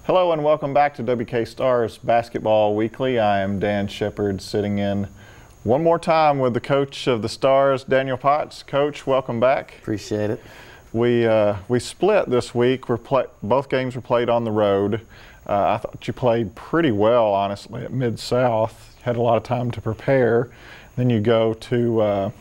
Hello and welcome back to WK Stars Basketball Weekly. I am Dan Sheppard, sitting in one more time with the coach of the Stars, Daniel Potts. Coach, welcome back. Appreciate it. We split this week. Both games were played on the road. I thought you played pretty well, honestly, at Mid-South. Had a lot of time to prepare. Then you go to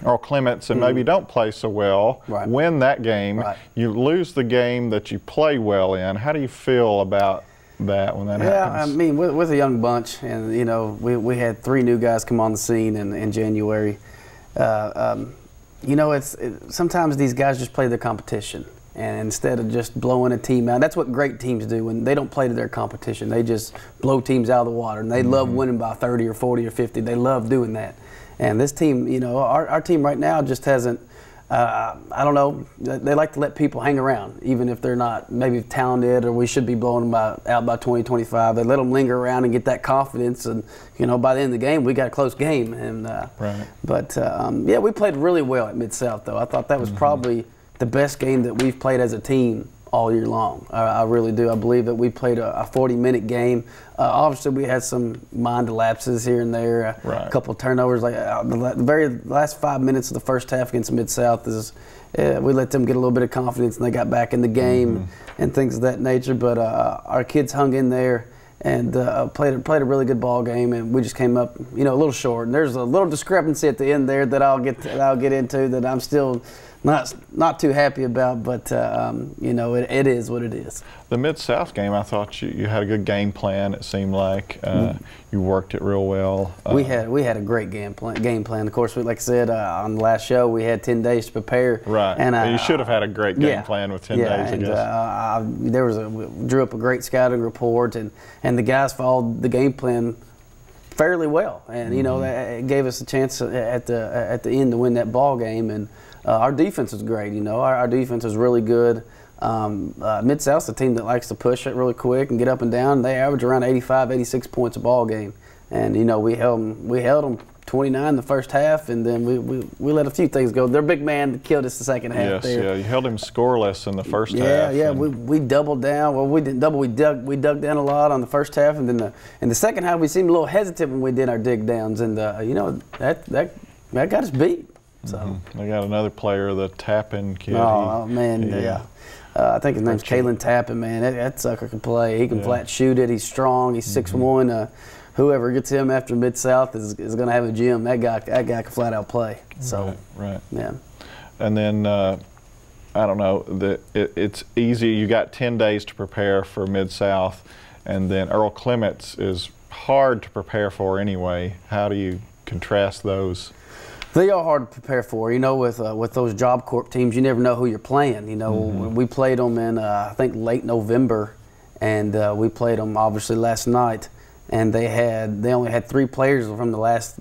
Earle Clements and maybe don't play so well, win that game. You lose the game that you play well in. How do you feel about that when that happens? Yeah, I mean, with a young bunch, and you know, we had 3 new guys come on the scene in January. You know, sometimes these guys just play their competition, and instead of just blowing a team out, that's what great teams do when they don't play to their competition. They just blow teams out of the water, and they love winning by 30 or 40 or 50. They love doing that. And this team, you know, our team right now just hasn't, I don't know, they like to let people hang around, even if they're not maybe talented or we should be blowing them out by 20, 25. They let them linger around and get that confidence. And, you know, by the end of the game, we got a close game. And But, yeah, we played really well at Mid-South, though. I thought that was probably the best game that we've played as a team all year long. I really do. I believe that we played a 40-minute game. Obviously, we had some mind lapses here and there, a couple turnovers. Like the very last 5 minutes of the first half against Mid-South we let them get a little bit of confidence, and they got back in the game and things of that nature. But our kids hung in there and played a really good ball game, and we just came up, you know, a little short. And there's a little discrepancy at the end there that I'll get into that I'm still not too happy about, but you know, it is what it is. The Mid-South game, I thought you had a good game plan. It seemed like you worked it real well. We had a great game plan. Of course, like I said on the last show, we had 10 days to prepare. Right. And you should have had a great game plan with 10 days. I guess. We drew up a great scouting report, and the guys followed the game plan fairly well, and you know, it gave us a chance at the end to win that ball game. And our defense was great. You know, our defense was really good. Mid-South's a team that likes to push it really quick and get up and down. They average around 85, 86 points a ball game, and you know, we held them 29 the first half, and then we let a few things go. Their big man killed us the second half. Yes, there. Yeah, you held him scoreless in the first half. Yeah, we doubled down. Well, we didn't double. We dug down a lot on the first half, and then in the second half we seemed a little hesitant when we did our dig downs, and you know, that got us beat. So they got another player, the Tappan kid. Oh man, yeah. I think his name's Kalen Tappan. Man, that sucker can play. He can flat shoot it. He's strong. He's 6'1". Whoever gets him after Mid-South is going to have a gym. That guy can flat out play. So yeah. And then I don't know. It's easy. You got 10 days to prepare for Mid-South, and then Earle Clements is hard to prepare for anyway. How do you contrast those? They are hard to prepare for. You know, with those Job Corps teams, you never know who you're playing. You know, we played them in I think late November, and we played them obviously last night, and they only had 3 players from the last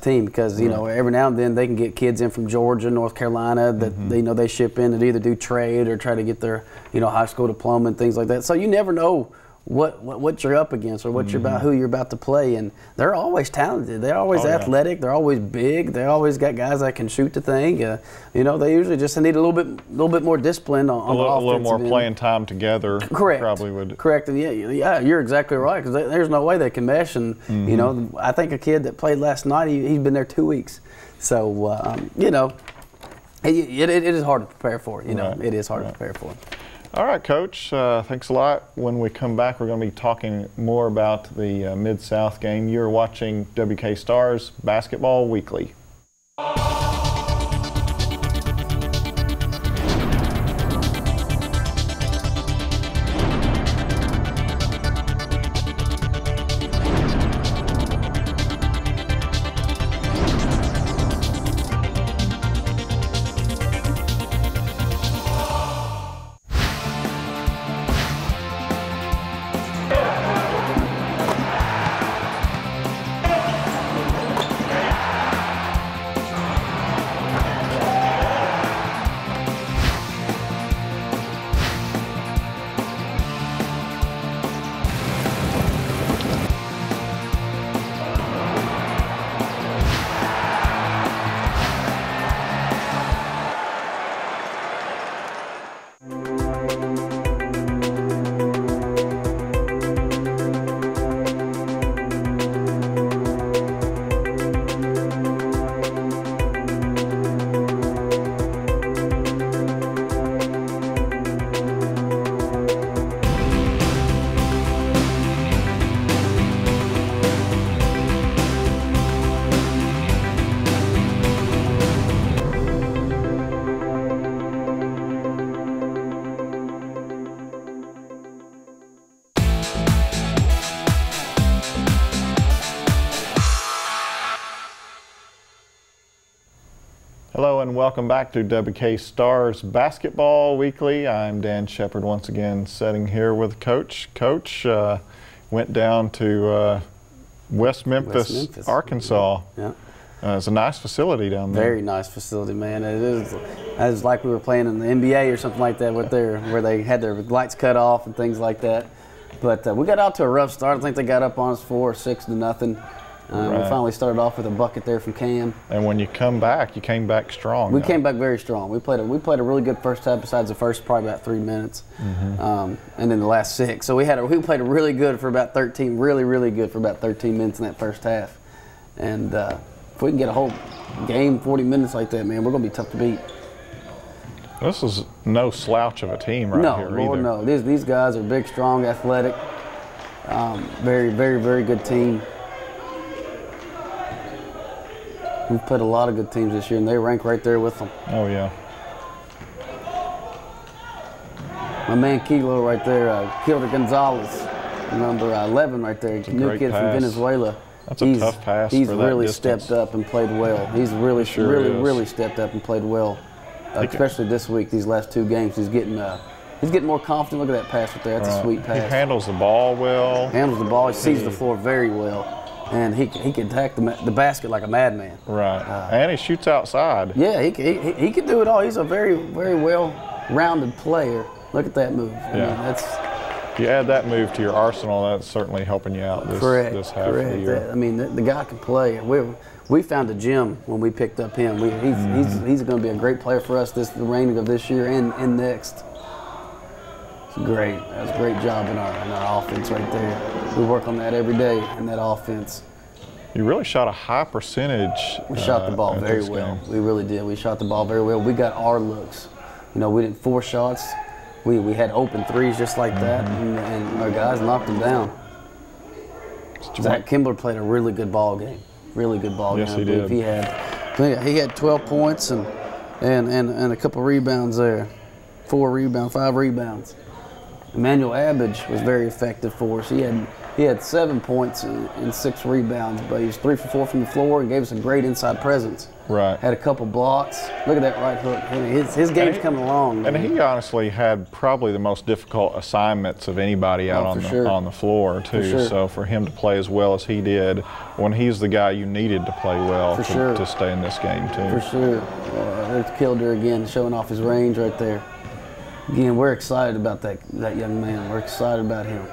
team, because you know, every now and then they can get kids in from Georgia, North Carolina that they ship in and either do trade or try to get their high school diploma and things like that. So you never know what you're up against or what who you're about to play, and they're always talented. They're always athletic. They're always big. They always got guys that can shoot the thing. You know, they usually just need a little bit more discipline on the offensive a little more end. Playing time together. Correct. Probably would. Correct. And yeah, you're exactly right, because there's no way they can mesh. And you know, I think a kid that played last night, he's been there 2 weeks. So you know, it is hard to prepare for. You know, it is hard to prepare for. All right, Coach, thanks a lot. When we come back, we're going to be talking more about the Mid-South game. You're watching WK Stars Basketball Weekly. Hello and welcome back to WK Stars Basketball Weekly. I'm Dan Sheppard once again sitting here with Coach. Coach went down to West Memphis, Arkansas. Yeah. It's a nice facility down there. Very nice facility, man. It is like we were playing in the NBA or something like that where they had their lights cut off and things like that. But we got out to a rough start. I think they got up on us 4 or 6 to nothing. Right. We finally started off with a bucket there from Cam. And when you come back, you came back strong. We came back very strong. We played a really good first half. Besides the first probably about 3 minutes, and then the last 6. So we played really good for about 13. Really good for about 13 minutes in that first half. And if we can get a whole game 40 minutes like that, man, we're gonna be tough to beat. This is no slouch of a team here either. No. These guys are big, strong, athletic. Very good team. We've played a lot of good teams this year, and they rank right there with them. Oh, yeah. My man Kilo right there, Kilder Gonzalez, number 11 right there, new kid from Venezuela. That's a tough pass He's for that really distance. stepped up and played well. He's really stepped up and played well, especially this week, these last 2 games. He's getting more confident. Look at that pass right there. That's a sweet pass. He handles the ball well. Handles the ball. He sees the floor very well. And he can attack the basket like a madman. Right, and he shoots outside. Yeah, he can do it all. He's a very well-rounded player. Look at that move. I mean, If you add that move to your arsenal, that's certainly helping you out this half of the year. I mean, the guy can play. We found a gem when we picked up him. He's going to be a great player for us the remaining of this year and next. Great. That was a great job in our offense right there. We work on that every day in that offense. You really shot a high percentage. We shot the ball very well. We really did. We shot the ball very well. We got our looks. You know, we didn't force shots. We had open threes just like that, and our guys knocked them down. Zach Kimbler played a really good ball game. Really good ball game. Yes, he did. He had 12 points and a couple rebounds there. 4 rebounds, 5 rebounds. Emmanuel Abbage was very effective for us. He had 7 points and 6 rebounds, but he was 3 for 4 from the floor and gave us a great inside presence. Right. Had a couple blocks. Look at that right hook. His game's coming along. And he honestly had probably the most difficult assignments of anybody out on the floor too. So for him to play as well as he did, when he's the guy you needed to play well to stay in this game too. For sure. There's Kilder again, showing off his range right there. Again, we're excited about that young man. We're excited about him.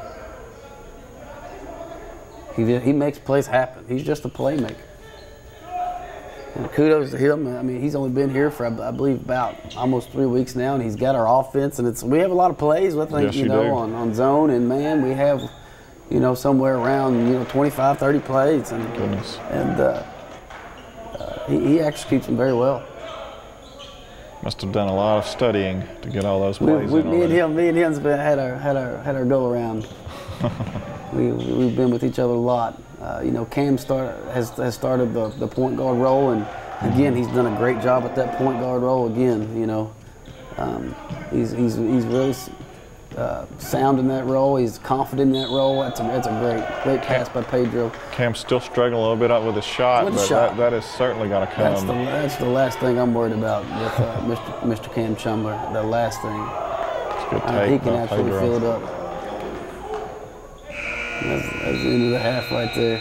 He makes plays happen. He's just a playmaker. And kudos to him. I mean, he's only been here for, I believe, about almost 3 weeks now, and he's got our offense. And we have a lot of plays. I think, on zone and man, we have, somewhere around, 25, 30 plays. And, Goodness. And he executes them very well. Must have done a lot of studying to get all those plays in me and him's had our go around. We've been with each other a lot. Cam has started the point guard role, and again, he's done a great job at that point guard role. Again, he's really sound in that role. He's confident in that role. That's a great pass by Pedro. Cam's still struggling a little bit with his shot, that is certainly going to come. That's the last thing I'm worried about with Mr. Cam Chumler. The last thing. It's good take. He can absolutely fill it up. That's the end of the half right there.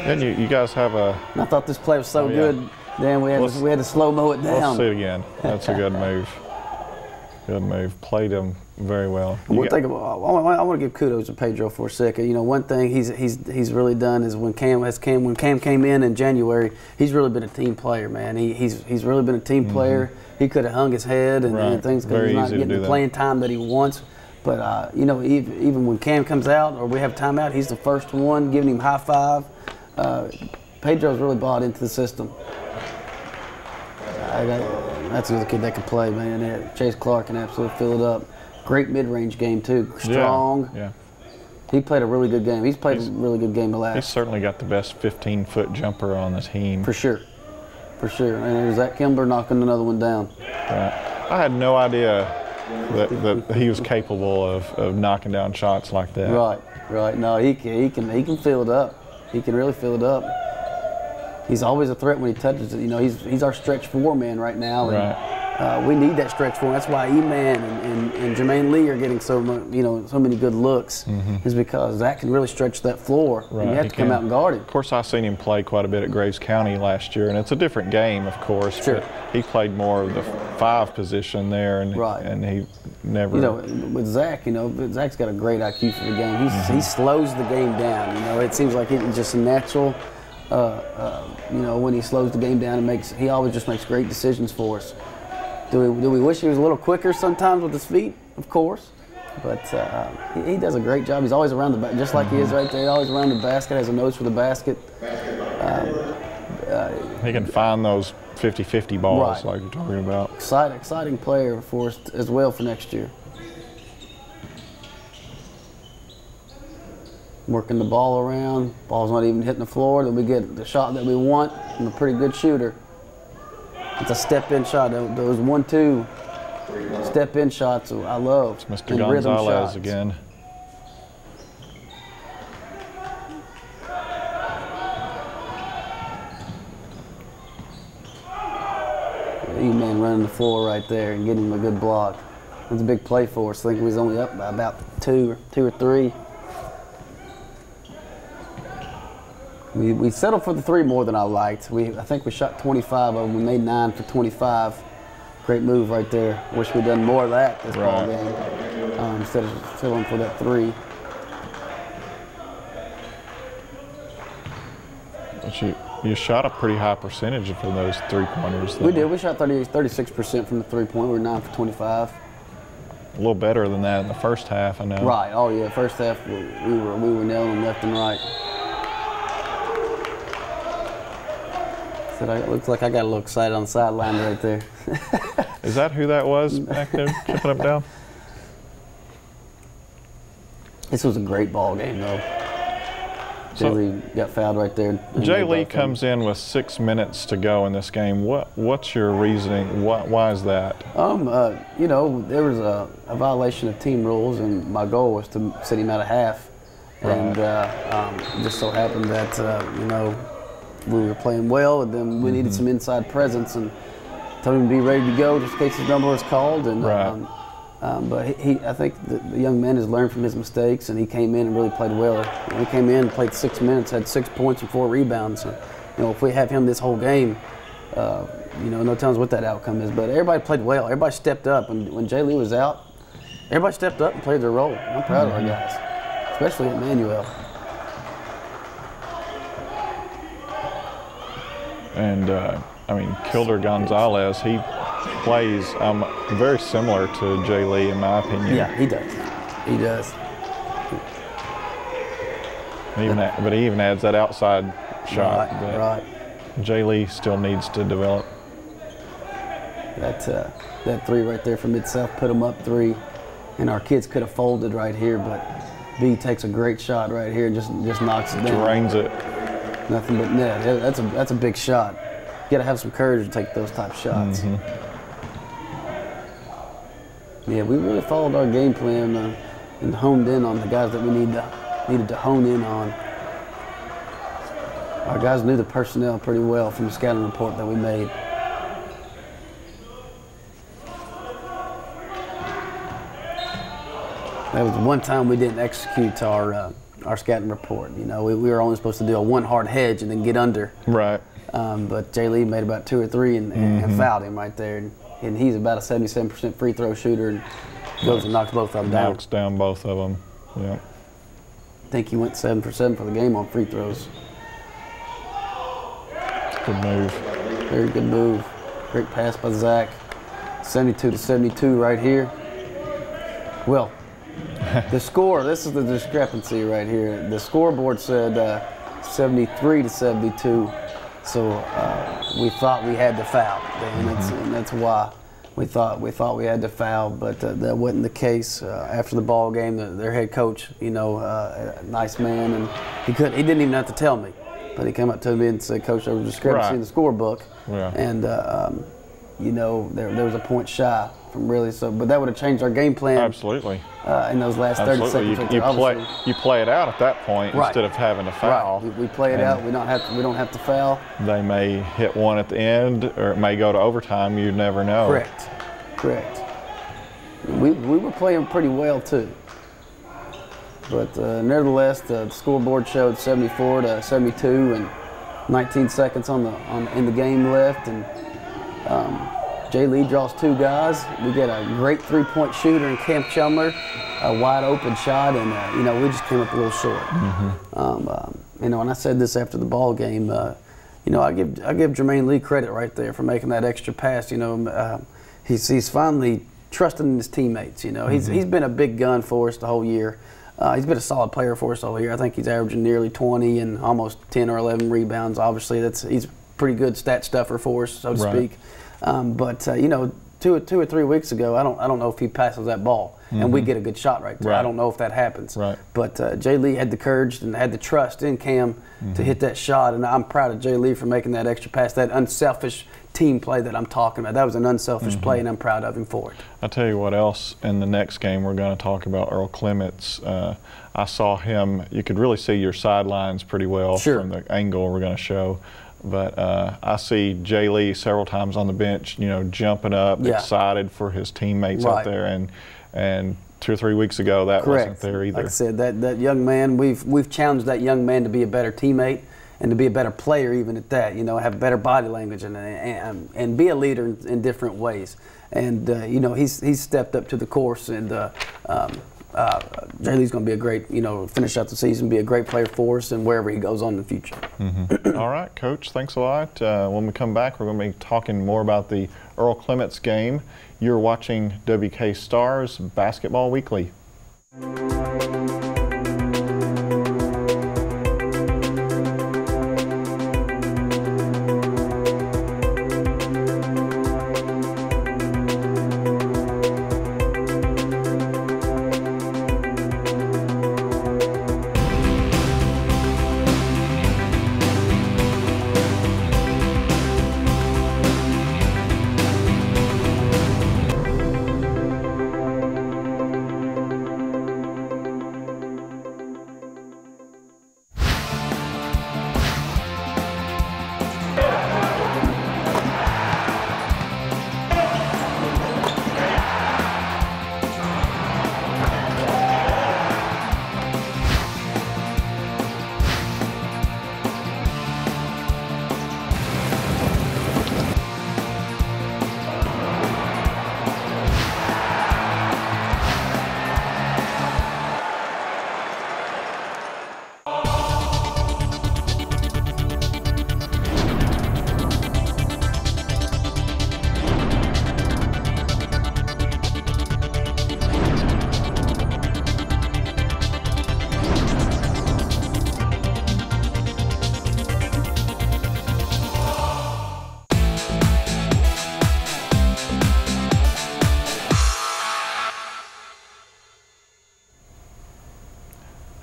And you guys have a... I thought this play was so good. Then we had to slow-mo it down. Let's see it again. That's a good move. Good move. Played him very well. I want to give kudos to Pedro for a second. One thing he's really done is when Cam came in January, he's really been a team player, man. He's really been a team player. He could have hung his head and things because he's not getting the playing time that he wants. But even when Cam comes out or we have timeout, he's the first one giving him high five. Pedro's really bought into the system. That's a kid that can play, man. Chase Clark can absolutely fill it up. Great mid-range game too. Strong. Yeah. He played a really good game. He's played a really good game the last. He's certainly got the best 15-foot jumper on the team. For sure. And there's Zach Kimbler knocking another one down. Right. I had no idea that he was capable of knocking down shots like that. Right. No, he can fill it up. He can really fill it up. he's always a threat when he touches it. You know, he's our stretch 4 man right now. And, right. We need that stretch 4. That's why E-Man and Jermaine Lee are getting so many good looks, is because Zach can really stretch that floor. Right, and you have to come out and guard him. Of course, I've seen him play quite a bit at Graves County last year, and it's a different game, of course. Sure. But he played more of the 5 position there, and right. and he never. You know, with Zach, Zach's got a great IQ for the game. He slows the game down. You know, it seems like it's just a natural. When he slows the game down, he always just makes great decisions for us. Do we wish he was a little quicker sometimes with his feet? Of course. But he does a great job. He's always around the basket, just like he is right there. He's always around the basket, has a nose for the basket. He can find those 50-50 balls right. like you're talking about. Exciting player for us as well for next year. Working the ball around. Ball's not even hitting the floor. Then we get the shot that we want from a pretty good shooter. It's a step-in shot. Those 1-2 step-in shots I love. It's Mr. Gonzalez again. E-Man running the floor right there and getting him a good block. That's a big play for us. I think we was only up by about 2 or 3. We settled for the 3 more than I liked. I think we shot 25 of them. We made 9 for 25. Great move right there. Wish we'd done more of that this ball game instead of settling for that 3. But you shot a pretty high percentage for those 3-pointers. We did. We shot 36% from the 3-point. We were 9 for 25. A little better than that in the first half, I know. Right. Oh yeah. First half we were nailing them left and right. It looks like I got a little excited on the sideline right there. Is that who that was back there chipping up down? This was a great ball game, though. Jay Lee got fouled right there. Jay Lee comes in with 6 minutes to go in this game. What's your reasoning? Why is that? There was a violation of team rules, and my goal was to sit him out of half. Right. And it just so happened that we were playing well, and then we needed some inside presence, and told him to be ready to go just in case his number was called. And right. but I think the young man has learned from his mistakes, and he came in and really played well. He came in, played 6 minutes, had 6 points and 4 rebounds. So, if we have him this whole game, no telling us what that outcome is. But everybody played well. Everybody stepped up, and when Jay Lee was out, everybody stepped up and played their role. I'm proud of our guys, especially Emmanuel. And Kilder Gonzalez, he plays very similar to Jay Lee, in my opinion. Yeah, he does. He does. But he even adds that outside shot. Right. Jay Lee still needs to develop. That 3 right there from Mid-South put him up 3, and our kids could have folded right here, but B takes a great shot right here and just knocks it down. Drains it. Nothing but net. That's a big shot. You got to have some courage to take those type shots. Yeah, we really followed our game plan and honed in on the guys that we needed to hone in on. Our guys knew the personnel pretty well from the scouting report that we made. That was one time we didn't execute our scouting report. We were only supposed to do a 1 hard hedge and then get under. Right. But Jay Lee made about 2 or 3 and fouled him right there. And he's about a 77% free throw shooter and goes and knocks both of them down. Knocks down both of them. Yeah. I think he went 7 for 7 for the game on free throws. Good move. Very good move. Great pass by Zach. 72-72 right here. Well, the score, this is the discrepancy right here. The scoreboard said 73-72. So we thought we had to foul, and that's why we thought we had to foul, but that wasn't the case. After the ball game, their head coach, a nice man, and he didn't even have to tell me, but he came up to me and said, "Coach, there was a discrepancy in the scorebook," and you know, there was a point shy from really. So, but that would have changed our game plan. Absolutely. In those last 30 seconds. You play it out at that point instead of having to foul. Right. We play it out. We don't have to foul. They may hit one at the end, or it may go to overtime. You never know. Correct. We were playing pretty well too. But nevertheless, the scoreboard showed 74-72 and 19 seconds in the game left, and Jay Lee draws 2 guys. We get a great 3-point shooter in Cam Chumler, a wide open shot, and you know, we just came up a little short. You know, and I said this after the ball game. You know, I give Jermaine Lee credit right there for making that extra pass. You know, he's finally trusting his teammates. You know, he's been a big gun for us the whole year. He's been a solid player for us the whole year. I think he's averaging nearly 20 and almost 10 or 11 rebounds. Obviously, he's a pretty good stat stuffer for us, so to speak. But you know, two or 3 weeks ago, I don't know if he passes that ball and we get a good shot right there. I don't know if that happens. But Jay Lee had the courage and had the trust in Cam to hit that shot, and I'm proud of Jay Lee for making that extra pass, that unselfish team play that I'm talking about. That was an unselfish play, and I'm proud of him for it. I'll tell you what else, in the next game we're going to talk about Earle Clements. I saw him, you could really see your sidelines pretty well from the angle we're going to show. But I see Jay Lee several times on the bench, you know, jumping up, excited for his teammates out there, and 2 or 3 weeks ago that wasn't there either. Like I said, that young man, we've challenged that young man to be a better teammate and to be a better player, even at that. You know, have better body language and be a leader in different ways. And you know, he's stepped up to the course, and Jay Lee's going to be a great, you know, finish out the season, be a great player for us, and wherever he goes on in the future. All right, Coach, thanks a lot. When we come back, we're going to be talking more about the Earle Clements game. You're watching WK Stars Basketball Weekly.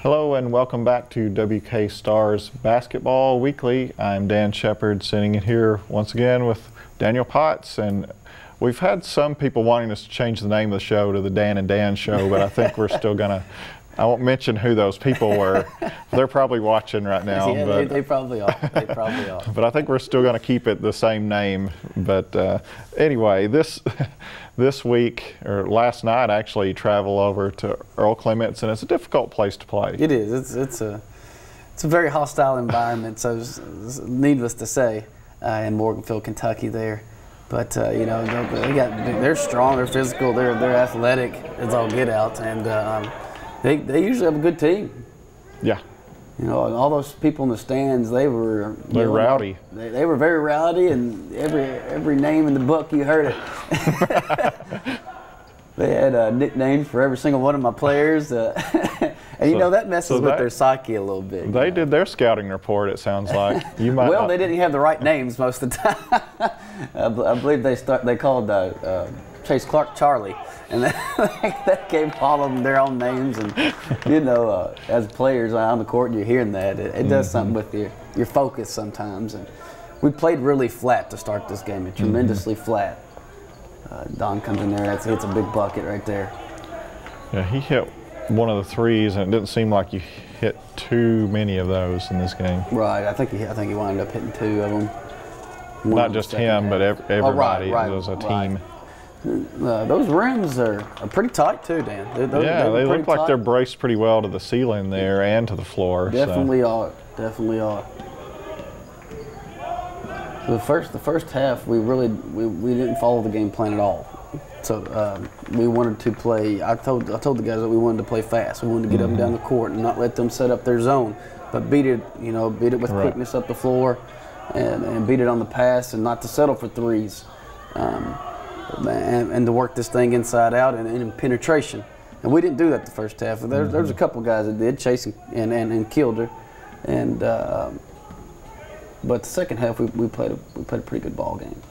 Hello and welcome back to WK Stars Basketball Weekly. I'm Dan Sheppard, sitting in here once again with Daniel Potts, and we've had some people wanting us to change the name of the show to the Dan and Dan Show, but I think we're still gonna, I won't mention who those people were. They're probably watching right now. Yeah, but, they probably are. They probably are. But I think we're still gonna keep it the same name. But anyway, this week, or last night actually, travel over to Earle Clements, and it's a difficult place to play. It is. It's a very hostile environment, so it's needless to say, in Morganfield, Kentucky there. But you know, they're strong, they're physical, they're athletic as all get out, and they usually have a good team. Yeah. You know, all those people in the stands, they were rowdy. They were very rowdy, and every name in the book, you heard it. They had nicknames for every single one of my players, and you know, that messes with their psyche a little bit. They did their scouting report, it sounds like. You might well, they didn't have the right names most of the time. I believe they called Chase Clark Charlie, and that gave all of them their own names. And you know, as players on the court, you're hearing that it does something with your focus sometimes. And we played really flat to start this game, tremendously flat. Don comes in there, hits a big bucket right there. Yeah, he hit one of the threes, and it didn't seem like you hit too many of those in this game. Right, I think he wound up hitting 2 of them. Not just him, but everybody. Right, it was a team. Those rims are pretty tight too, Dan. They look like they're braced pretty well to the ceiling there and to the floor. Definitely are. Definitely are. The first half, we didn't follow the game plan at all. So we wanted to play. I told the guys that we wanted to play fast. We wanted to get up and down the court and not let them set up their zone, but beat it with quickness up the floor, and beat it on the pass, and not to settle for threes, and to work this thing inside out and in penetration. And we didn't do that the first half. There was a couple guys that did, Chase and Kilder, and but the second half we played a pretty good ball game.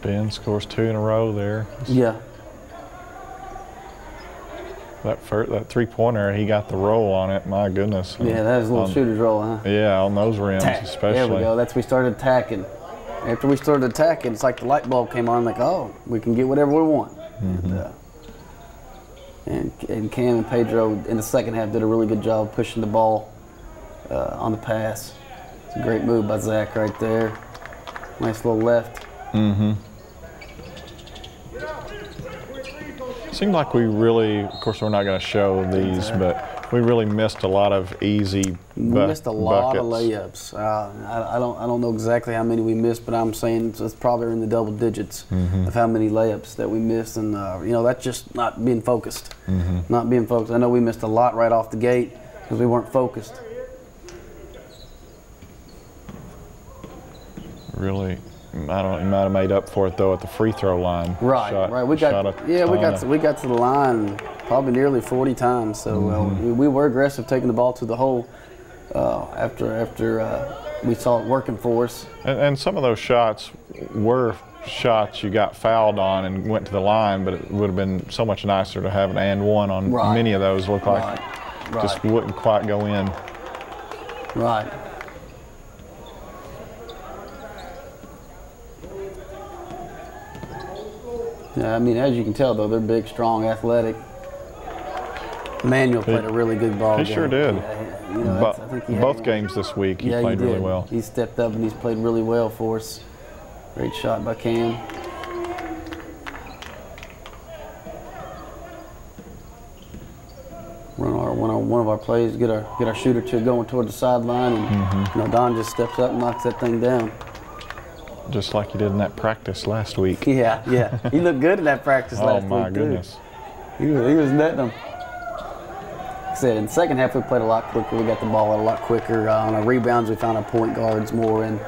Ben scores 2 in a row there. Yeah. That 3-pointer, he got the roll on it. My goodness. Yeah, that was a little shooter's roll, huh? Yeah, on those rims especially. There we go. We started attacking. After we started attacking, it's like the light bulb came on. Like, oh, we can get whatever we want. And Cam and Pedro in the second half did a really good job pushing the ball on the pass. It's a great move by Zach right there. Nice little left. Seemed like we really, of course we're not going to show these, but we really missed a lot of easy We missed a lot buckets. of layups. I don't know exactly how many we missed, but I'm saying it's probably in the double digits of how many layups that we missed, and that's just not being focused. Not being focused. I know we missed a lot right off the gate because we weren't focused. Really, I don't know, he might have made up for it though at the free throw line. Right. We got to the line probably nearly 40 times. So we were aggressive taking the ball to the hole after we saw it working for us. And some of those shots were shots you got fouled on and went to the line, but it would have been so much nicer to have an and one on many of those. Look like just wouldn't quite go in. Right. Yeah, I mean, as you can tell, though, they're big, strong, athletic. Manuel played a really good ball game. He sure did. I think both games this week, he played really well. He stepped up and he's played really well for us. Great shot by Cam. One of our plays, get our shooter to going toward the sideline, and Don just steps up and knocks that thing down. Just like he did in that practice last week. Yeah. He looked good in that practice last week, Oh, my goodness. He was netting them. Like I said, in the second half, we played a lot quicker. We got the ball out a lot quicker. On our rebounds, we found our point guards more, and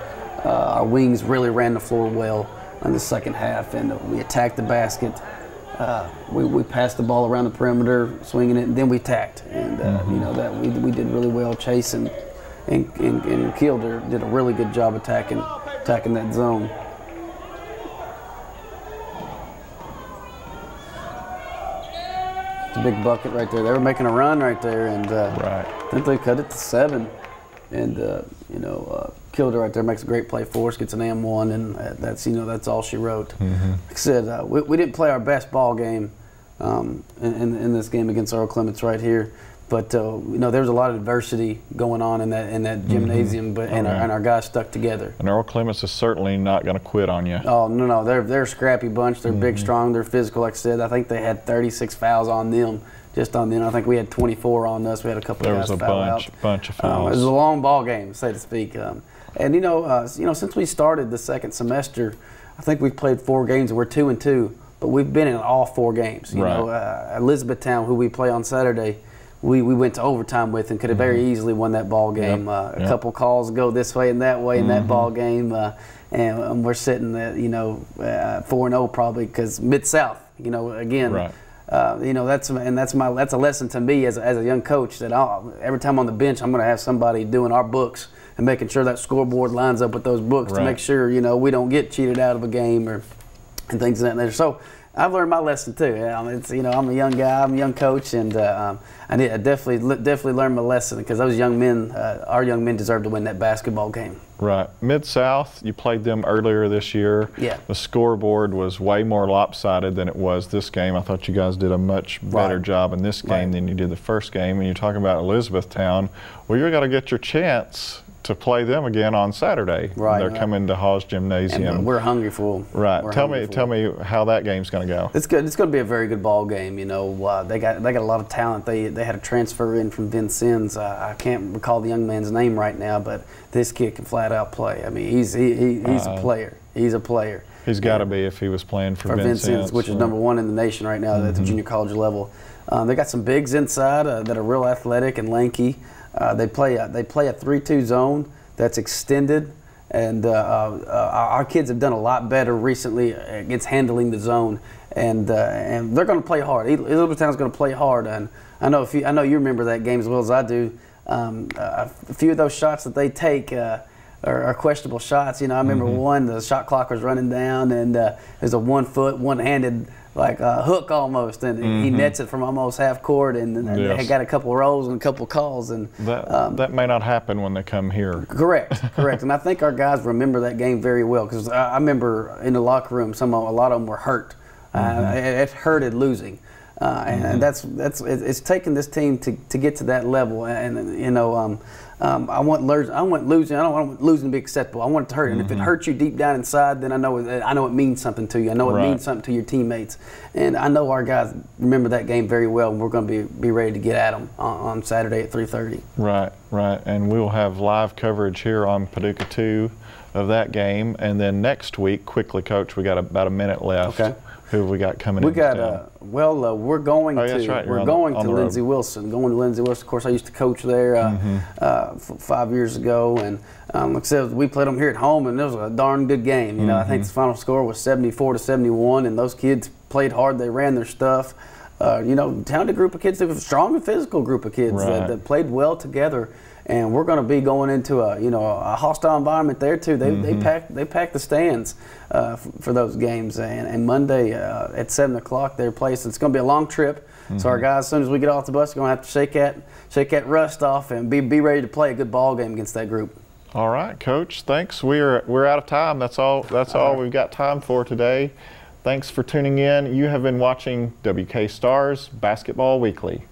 our wings really ran the floor well in the second half, and we attacked the basket. We passed the ball around the perimeter, swinging it, and then we tacked. And, that we did really well. Chase and Kilder did a really good job attacking that zone. It's a big bucket right there. They were making a run right there, and I think they cut it to 7. And Kilder right there makes a great play for us, gets an and one, and that's all she wrote. Like I said, we didn't play our best ball game in this game against Earle Clements right here. But there was a lot of adversity going on in that gymnasium, and our guys stuck together. And Earle Clements is certainly not going to quit on you. Oh no, they're a scrappy bunch. They're big, strong. They're physical. Like I said, I think they had 36 fouls on them. Just on them, I think we had 24 on us. We had a couple of guys foul out. There was a bunch of fouls. It was a long ball game, so to speak. And since we started the second semester, I think we've played 4 games and we're 2-2. But we've been in all 4 games. Elizabethtown, who we play on Saturday, we went to overtime with and could have very easily won that ball game. A couple calls go this way and that way in that ball game, and we're sitting at 4-0 probably because Mid-South. Again. Right. That's a lesson to me as a young coach that every time on the bench I'm going to have somebody doing our books and making sure that scoreboard lines up with those books to make sure we don't get cheated out of a game and things of that nature. So I've learned my lesson too. I'm a young guy, I'm a young coach, and I definitely learned my lesson because those young men, our young men, deserve to win that basketball game. Right. Mid-South, you played them earlier this year. Yeah. The scoreboard was way more lopsided than it was this game. I thought you guys did a much better job in this game than you did the first game. And you're talking about Elizabethtown. Well, you're going to get your chance to play them again on Saturday. Right. They're coming to Hawes Gymnasium. And we're hungry for them. Right. Tell me how that game's going to go. It's good. It's going to be a very good ball game. They got a lot of talent. They had a transfer in from Vincennes. I can't recall the young man's name right now, but this kid can flat out play. I mean, he's a player. He's a player. He's got to be if he was playing for Vincennes, which is #1 in the nation right now at the junior college level. They got some bigs inside that are real athletic and lanky. They play a 3-2 zone that's extended, and our kids have done a lot better recently against handling the zone, and they're going to play hard. Elizabethtown's going to play hard, and I know you remember that game as well as I do. A few of those shots that they take are questionable shots. I remember one, the shot clock was running down, and there's a 1-foot, one-handed hook almost, and he nets it from almost half court, and they got a couple rolls and a couple calls, and that may not happen when they come here. Correct. And I think our guys remember that game very well because I remember in the locker room, a lot of them were hurt. It hurted losing, and it's taken this team to get to that level, and I want losing. I don't want losing to be acceptable. I want it to hurt, and if it hurts you deep down inside, then I know it means something to you. I know it means something to your teammates, and I know our guys remember that game very well. And we're going to be ready to get at them on Saturday at 3:30. Right, and we will have live coverage here on Paducah 2 of that game, and then next week, quickly, Coach, we got about a minute left. Okay. Who have we got coming in? We got we're going to Lindsey Wilson. Going to Lindsey Wilson. Of course, I used to coach there 5 years ago, and like I said, we played them here at home, and it was a darn good game. I think the final score was 74-71, and those kids played hard. They ran their stuff. Talented group of kids. They were a strong and physical group of kids that played well together. And we're going to be going into a hostile environment there too. They pack the stands for those games. And Monday at 7 o'clock their place. It's going to be a long trip. So our guys, as soon as we get off the bus, are going to have to shake that rust off and be ready to play a good ball game against that group. All right, Coach. Thanks. We're out of time. That's all we've got time for today. Thanks for tuning in. You have been watching WK Stars Basketball Weekly.